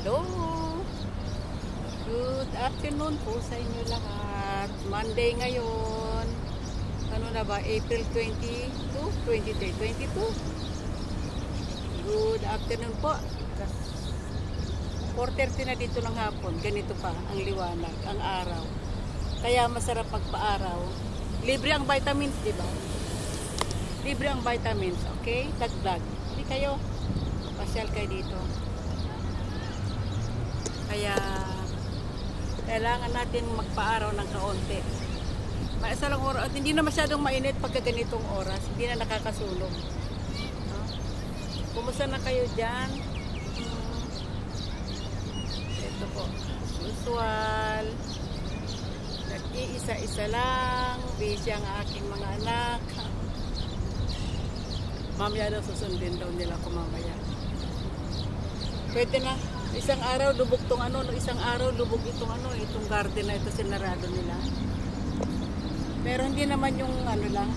Hello! Good afternoon po sa inyo lahat. Monday ngayon. Ano na ba? April 22? 23? 22? Good afternoon po. 4:30 na dito ng hapon. Ganito pa ang liwanag, ang araw. Kaya masarap magpa-araw. Libre ang vitamins, di ba? Libre ang vitamins, okay? Dagdag. Hindi kayo. Pasyal kayo dito. Kaya kailangan natin magpa-araw ng kaunti. Isa lang oras, at hindi na masyadong mainit pagka ganitong oras, hindi na nakakasulong. No? Kumusta na kayo dyan? Ito po, usual. Nag-iisa-isa lang, busy ang aking mga anak. Mamaya daw susundin daw nila ko mamaya. Pwede na. Isang araw lubog tong ano, isang araw lubog itong ano, itong garden na ito sinarado nila. Pero hindi naman yung ano lang.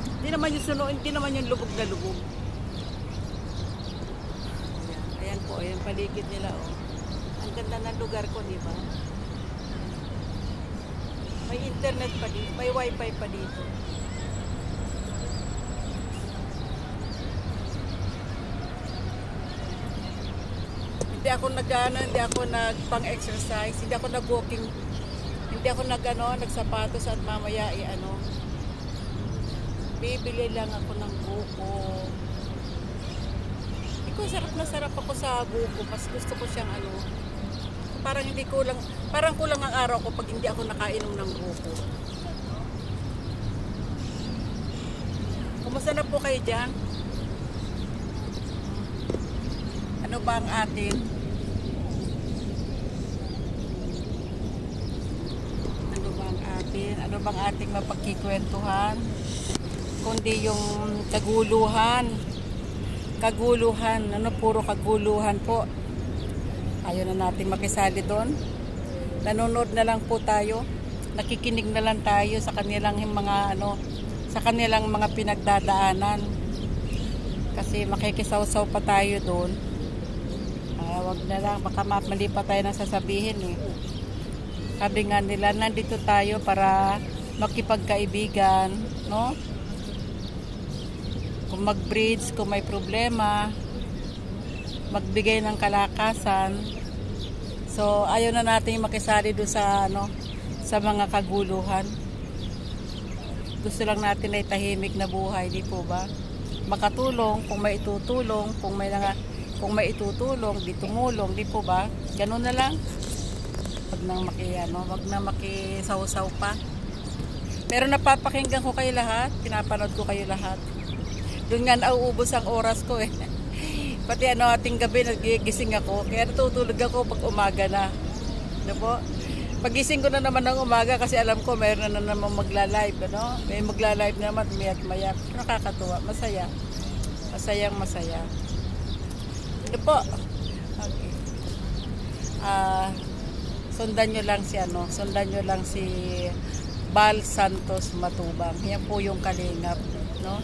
Hindi naman yung suno, hindi naman yung lubog na lubog. Ayan po, ayan paligid nila oh. Ang ganda ng lugar ko, di ba? May internet pa dito, may wifi pa dito. Hindi ako nagpang-exercise, hindi ako nag-walking, hindi ako nagsapatos at mamaya bibili lang ako ng buko. Sarap na sarap ako sa buko, mas gusto ko siyang parang kulang ang araw ko pag hindi ako nakainom ng buko. Kumusta na po kayo dyan? Ano ba ang ating ano bang ating mapagkikwentuhan kundi yung kaguluhan, puro kaguluhan po. Ayaw na natin makisali doon. Nanonood na lang po tayo, nakikinig na lang tayo sa kanilang mga pinagdadaanan, kasi makikisaw-saw pa tayo doon. Wag na lang, baka mali pa tayo nang sasabihin eh. Sabi nga nila, nandito tayo para makipagkaibigan, no? Kung mag-bridge, kung may problema, magbigay ng kalakasan. So, ayaw na natin makisali doon sa mga kaguluhan. Gusto lang natin ay tahimik na buhay, di po ba? Makatulong, kung may itutulong, kung may itutulong, di tumulong, di po ba? Ganun na lang. Wag na makisaw-saw pa. Pero napapakinggan ko kayo lahat, pinapanood ko kayo lahat. Doon nga nauubos ang oras ko eh. Pati ating gabi nagigising ako, kaya natutulog ako pag umaga na. Diba? Pagising ko na naman ng umaga kasi alam ko mayroon na naman magla-live, ano? May magla-live naman mayat-maya. Nakakatuwa, masaya. Masaya. Ito po. Okay. Sundan nyo lang si Bal Santos Matubang. Yan po yung kalingap, no?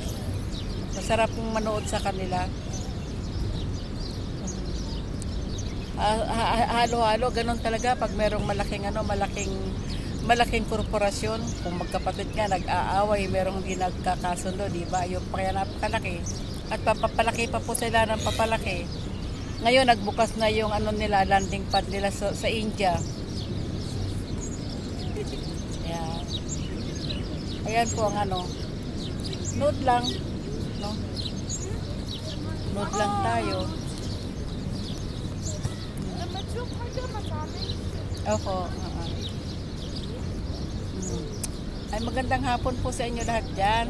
Masarap pong manood sa kanila. Halo-halo, ganun talaga pag merong malaking korporasyon. Kung magkapatid nga nag-aaway, merong hindi nagkakasundo, di ba? Yung kaya napakalaki. At papalaki pa po sila ng papalaki. Ngayon nagbukas na yung nila, landing pad nila sa India. Ayan po ang nood lang, no? Nood lang tayo. Opo. Ay magandang hapon po sa inyo lahat dyan.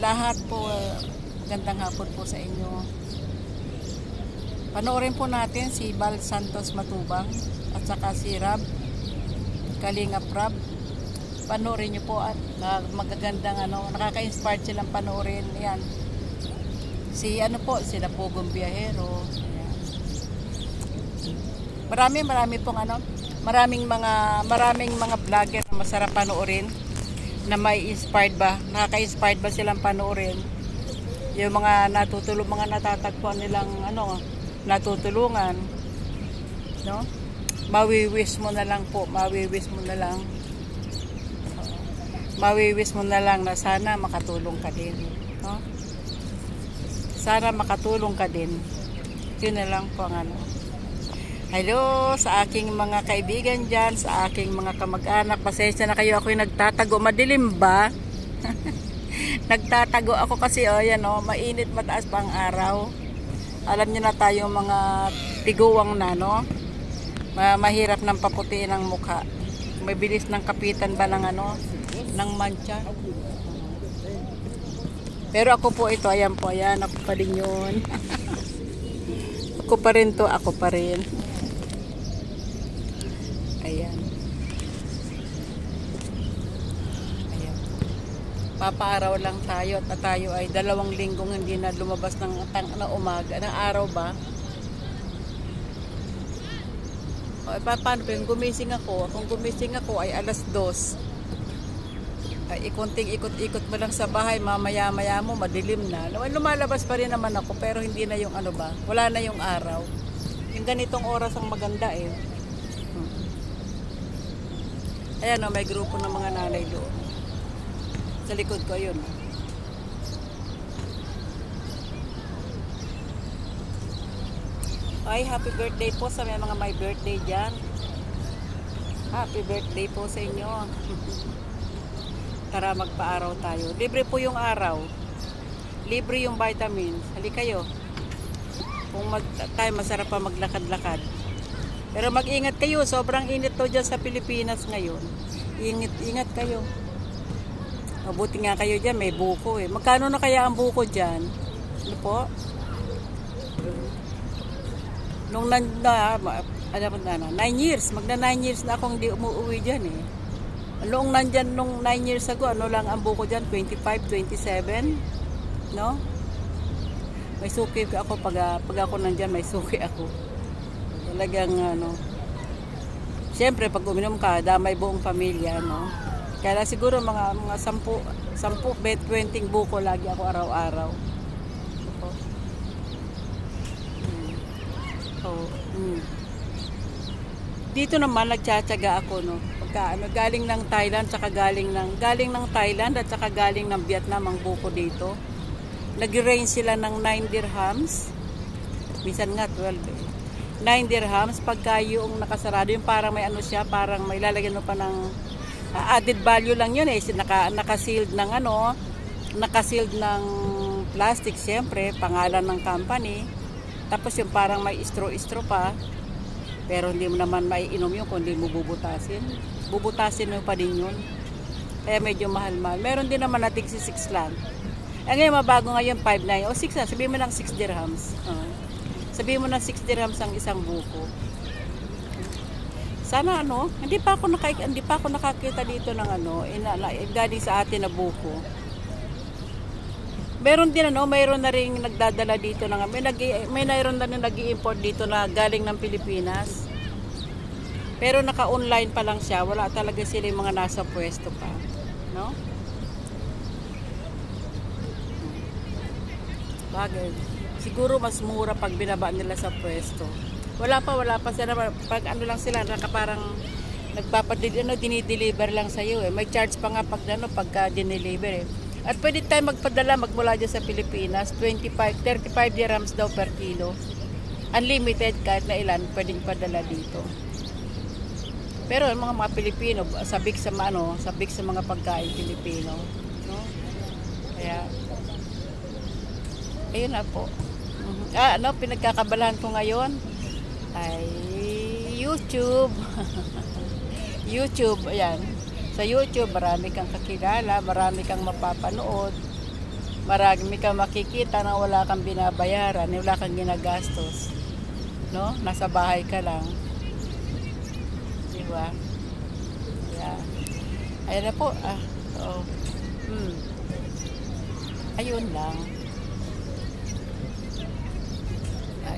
Lahat po, magandang hapon po sa inyo. Panoorin po natin si Bal Santos Matubang at saka si Kalingap Rab. Panoorin niyo po at magagandang nakaka-inspire silang panoorin. Yan. Sila Pugong Biyahero. Ayan. Maraming mga vlogger na masarap panoorin, na may inspired ba, nakaka-inspired ba silang panoorin. Yung mga mga natatagpuan nilang ano, natutulungan, no? Mawiwish mo na lang po, mawiwish mo na lang. Mawiwish mo na lang na sana makatulong ka din, no? Sana makatulong ka din. Yun na lang po ang ano. Hello sa aking mga kaibigan dyan, sa aking mga kamag-anak. Pasensya na kayo, ako'y nagtatago. Madilim ba? Nagtatago ako kasi yan mainit, mataas pa ang araw. Alam niyo na tayo mga tiguwang na, no? Mahirap nang paputiin ang mukha. Mabilis ng kapitan ba ng ng mancha. Pero ako po ito, ayan po, ayan, ako pa rin yun. Ako pa rin to, ako pa rin. Ayan. Ayan. Papaaraw lang tayo at tayo ay 2 linggong hindi na lumabas ng umaga, ng araw ba? O, paano pa yung gumising ako? Kung gumising ako ay 2:00. Ikunting ikot-ikot mo lang sa bahay, mamaya-maya mo madilim na. Lumalabas pa rin naman ako pero hindi na yung wala na yung araw. Yung ganitong oras ang maganda eh. Ayan may grupo ng mga nanay doon. Sa likod ko yun. Ay, happy birthday po sa mga may birthday dyan. Happy birthday po sa inyo. Tara magpa-araw tayo. Libre po yung araw. Libre yung vitamins. Halika kayo. Kung tayo masarap pa maglakad-lakad. Pero mag-ingat kayo. Sobrang init to dyan sa Pilipinas ngayon. Ingat kayo. Mabuti nga kayo dyan. May buko eh. Magkano na kaya ang buko dyan? Ano po? Nung 9 years. Magna 9 years na akong hindi umuwi dyan eh. Nung 9 years ago, lang ang buko dyan? 25, 27? No? May suki ako pag ako nandyan, may suki ako. Talagang siyempre pag uminom ka, damay buong pamilya, no? Kaya siguro mga 10, 20 buko lagi ako araw-araw. Dito naman nagtsatsaga ako, no? Galing ng Thailand galing ng Thailand at saka galing ng Vietnam ang buko dito. Nag-range sila ng 9 dirhams. Minsan nga 12. 9 dirhams pagka yung nakasarado, yung parang may siya, parang may lalagyan mo pa ng added value lang yun eh. Naka-sealed ng naka-sealed ng plastic, siyempre, pangalan ng company. Tapos yung parang may istro-istro pa. Pero hindi mo naman maiinom yun kung hindi mo bubutasin. Bubutasin mo pa din yun. Kaya medyo mahal-mahal. Meron din naman nating 6 lang. Ngayon mabago ngayon 5.9 o 6 na. Sabihin mo ng 6 dirhams. Sabihin mo ng 6 dirhams ang isang buko. Sana hindi pa ako nakakita dito ng galing sa atin na buko. Meron din mayroon na ring nagdadala dito ng may mayroon na rin nag-i-import dito na galing ng Pilipinas. Pero naka-online pa lang siya, wala talaga sila yung mga nasa pwesto pa, no? Bagay. Siguro mas mura pag binaba nila sa pwesto. Wala pa sila pag lang sila parang dinideliver lang sa iyo eh. May charge pa nga pagka dinideliver eh. At pwede tayo magpadala magmula dyan sa Pilipinas, 35 dirhams daw per kilo. Unlimited kahit na ilan pwedeng padala dito. Pero yung mga Pilipino, sabik sa mga pagkain Pilipino, no? Kaya ayun na po. Pinagkakabalahan ko ngayon ay YouTube. YouTube, ayan. Sa YouTube, marami kang kakilala, marami kang mapapanood, marami kang makikita na wala kang binabayaran, wala kang ginagastos, no? Nasa bahay ka lang. Diba? Yeah. Ayan na po. Ayun lang.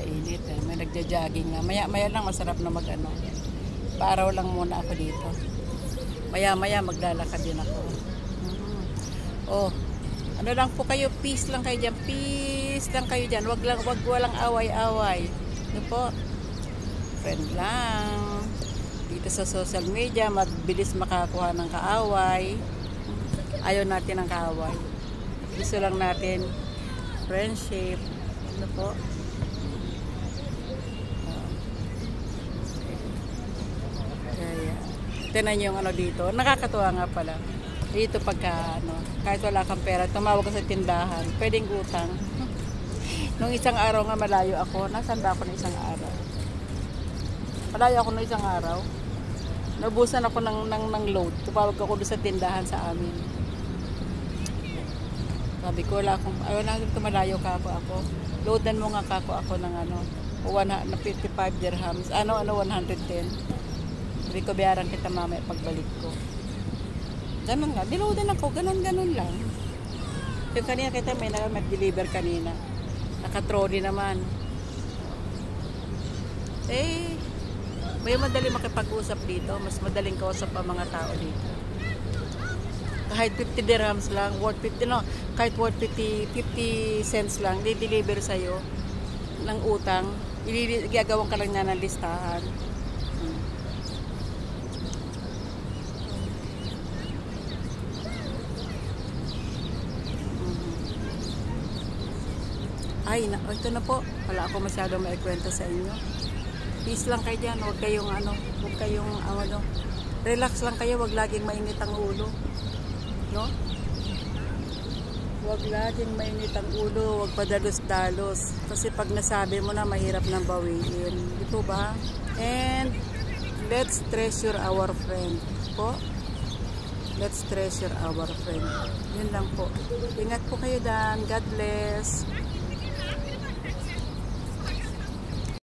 Init eh. May nagja-jogging na. Maya lang masarap na Paaraw lang muna ako dito. Maya maglalakad din ako. Ano lang po kayo, peace lang kayo dyan. Peace lang kayo dyan. Wag walang away-away. Ano po? Friend lang. Dito sa social media, mabilis makakuha ng kaaway. Ayaw natin ng kaaway. Gusto lang natin friendship. Ano po? Kaya, tinan yung ano dito. Nakakatuwa nga pala. Dito pagka, kahit wala kang pera, tumawag ka sa tindahan, pwedeng utang. Nung isang araw nga malayo ako, nasaan ba ako na isang araw? Malayo ako na isang araw. Naubusan ako ng load. Tumawag ako doon sa tindahan sa amin. Sabi ko, wala akong, ayaw na malayo ka ako. Loadan mo nga ako ng 55 dirhams. 110. Sabi ko, bayaran kita mamaya pagbalik ko. Ganun nga, niloadan ako, ganun lang. Yung kanina kita may deliver kanina. Naka-trolley naman. May madali makipag-usap dito. Mas madaling kausap ang mga tao dito. Kahit 50 dirhams lang, kahit worth 50 cents lang, di-deliver sa'yo ng utang. Gagawin ka lang na ng listahan. Ay, ito na po. Wala ako masyadong maikwento sa inyo. Peace lang kayo dyan. Huwag kayong relax lang kayo. Huwag laging mainit ang ulo. No? Huwag laging mainit ang ulo. Huwag padalos-dalos. Kasi pag nasabi mo na, mahirap nang bawiin. Di po ba? And, let's treasure our friend. Po? Let's treasure our friend. Yun lang po. Ingat po kayo dan. God bless.